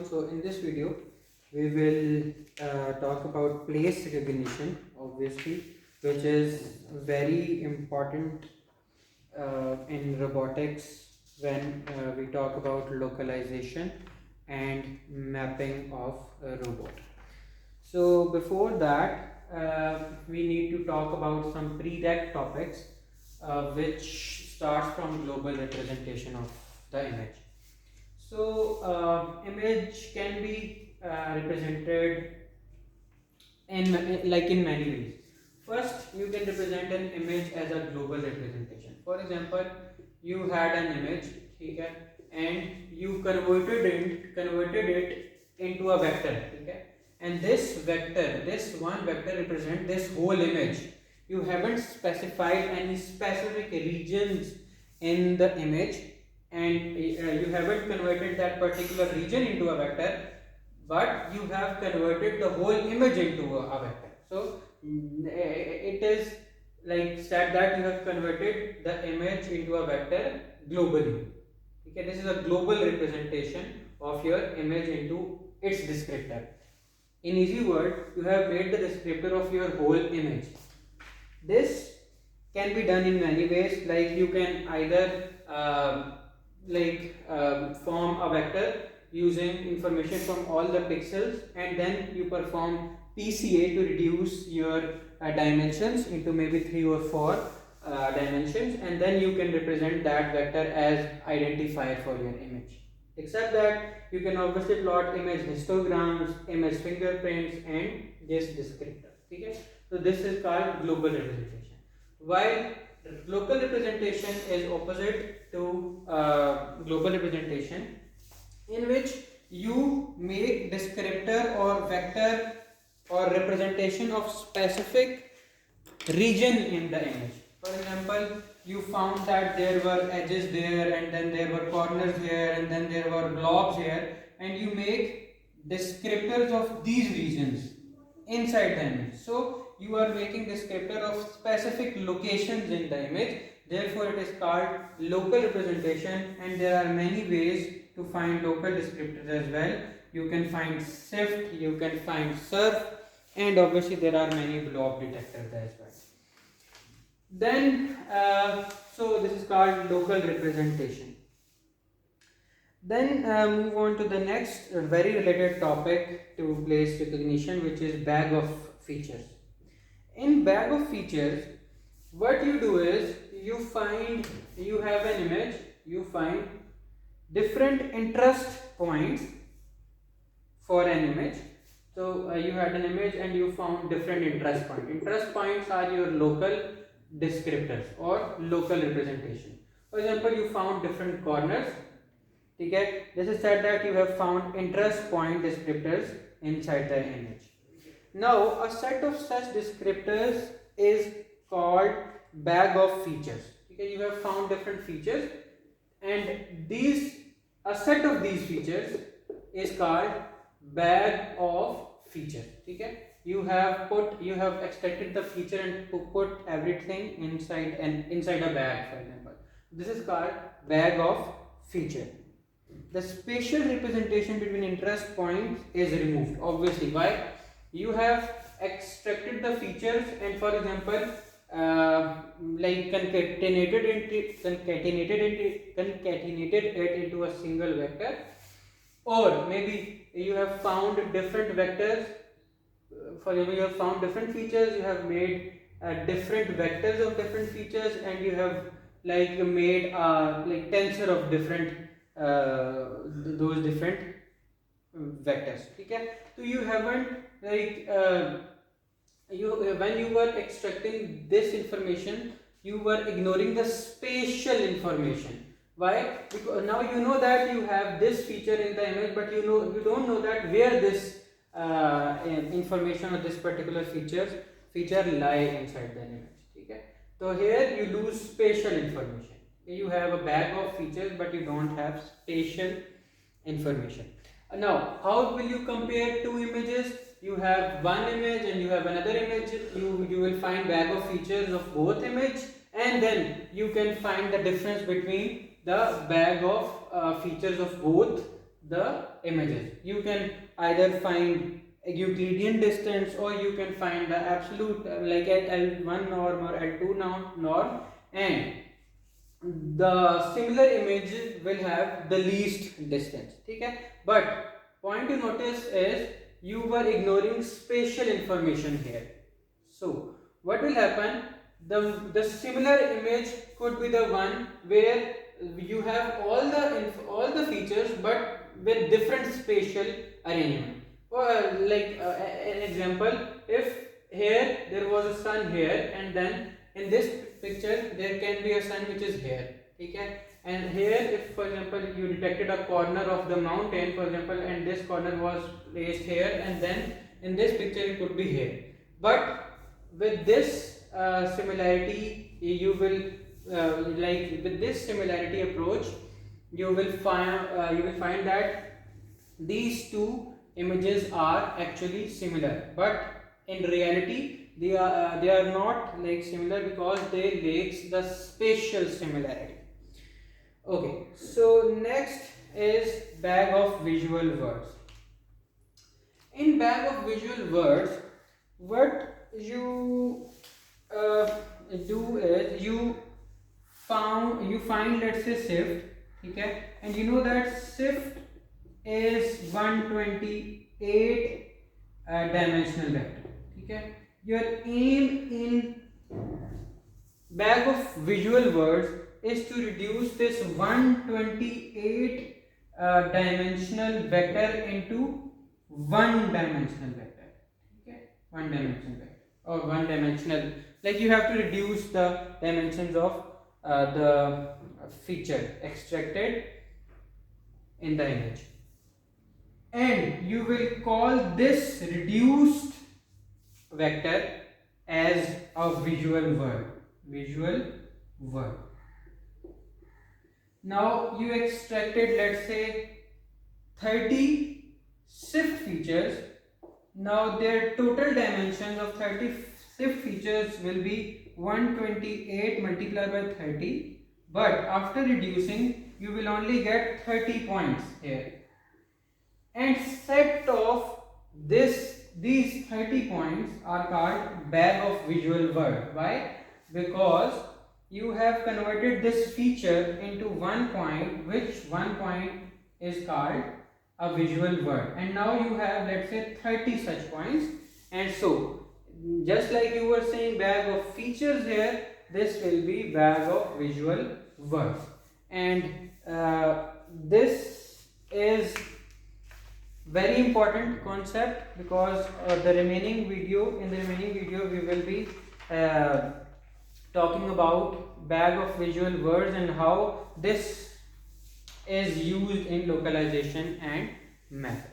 So in this video we will talk about place recognition, obviously, which is very important in robotics when we talk about localization and mapping of a robot. So before that, we need to talk about some prereq topics, which starts from global representation of the image. So image can be represented in many ways. First, you can represent an image as a global representation. For example, you had an image, okay, and you converted it into a vector, okay, and this one vector represent this whole image. You haven't specified any specific regions in the image, and you haven't converted that particular region into a vector, but you have converted the whole image into a vector. So it is like said that you have converted the image into a vector globally. Okay, this is a global representation of your image into its descriptor. In easy word, you have made the descriptor of your whole image. This can be done in many ways. Like you can either form a vector using information from all the pixels, and then you perform PCA to reduce your dimensions into maybe 3 or 4 dimensions, and then you can represent that vector as identifier for your image. Except that you can obviously plot image histograms, image fingerprints, and this descriptor. Okay? So this is called global representation. While local representation is opposite to global representation, in which you make descriptor or vector or representation of specific region in the image. For example, you found that there were edges there, and then there were corners here, and then there were blobs here, and you make descriptors of these regions inside the image. So you are making descriptor of specific locations in the image. Therefore, it is called local representation, and there are many ways to find local descriptors as well. You can find SIFT, you can find SURF, and obviously there are many blob detectors as well. Then, so this is called local representation. Then move on to the next very related topic to place recognition, which is bag of features. In bag of features, what you do is you have an image, you find different interest points for an image. So you had an image and you found different interest points. Interest points are your local descriptors or local representation. For example, you found different corners. Okay, this is said that you have found interest point descriptors inside the image. Now, a set of such descriptors is called bag of features. Okay, you have found different features, and a set of these features is called bag of features. Okay, you have extracted the feature and put everything inside a bag, for example. This is called bag of feature. The spatial representation between interest points is removed. Obviously, why? You have extracted the features and, for example, concatenated it into a single vector, or maybe you have found different vectors. For example, you have found different features, you have made different vectors of different features, and you have made tensor of different those different vectors. Okay, so you haven't when you were extracting this information, you were ignoring the spatial information. Why? Because now you know that you have this feature in the image, but you don't know that where this information or this particular feature lie inside the image. Okay, so here you lose spatial information. You have a bag of features, but you don't have spatial information. Now, how will you compare two images? You have one image and you have another image. You will find bag of features of both image, and then you can find the difference between the bag of features of both the images. You can either find a Euclidean distance, or you can find the absolute like at L1 norm or L2 norm, and the similar image will have the least distance. Okay, but point to notice is you were ignoring spatial information here. So what will happen, the similar image could be the one where you have all the features but with different spatial arrangement. Like an example, if here there was a sun here, and then in this picture there can be a sun which is here, okay, and here if for example you detected a corner of the mountain, for example, and this corner was placed here, and then in this picture it could be here. But with this similarity you will like with this similarity approach you will find that these two images are actually similar, but in reality they are not like similar because they lack the spatial similarity. Okay, so next is bag of visual words. In bag of visual words, what you do is you find, let's say, shift, okay, and you know that shift is 128 dimensional vector. Okay, your aim in bag of visual words is to reduce this 128 dimensional vector into one dimensional vector. Okay, one dimensional vector, or one dimensional, like you have to reduce the dimensions of the feature extracted in the image, and you will call this reduced vector as a visual word. Now you extracted, let's say, 30 shift features. Now their total dimensions of 30 shift features will be 128 multiplied by 30, but after reducing you will only get 30 points here, and set of these 30 points are called bag of visual word. Why? Because you have converted this feature into one point, which one point is called a visual word, and now you have, let's say, 30 such points. And so just like you were saying bag of features here, this will be bag of visual words. And this is very important concept, because in the remaining video we will be talking about bag of visual words and how this is used in localization and method.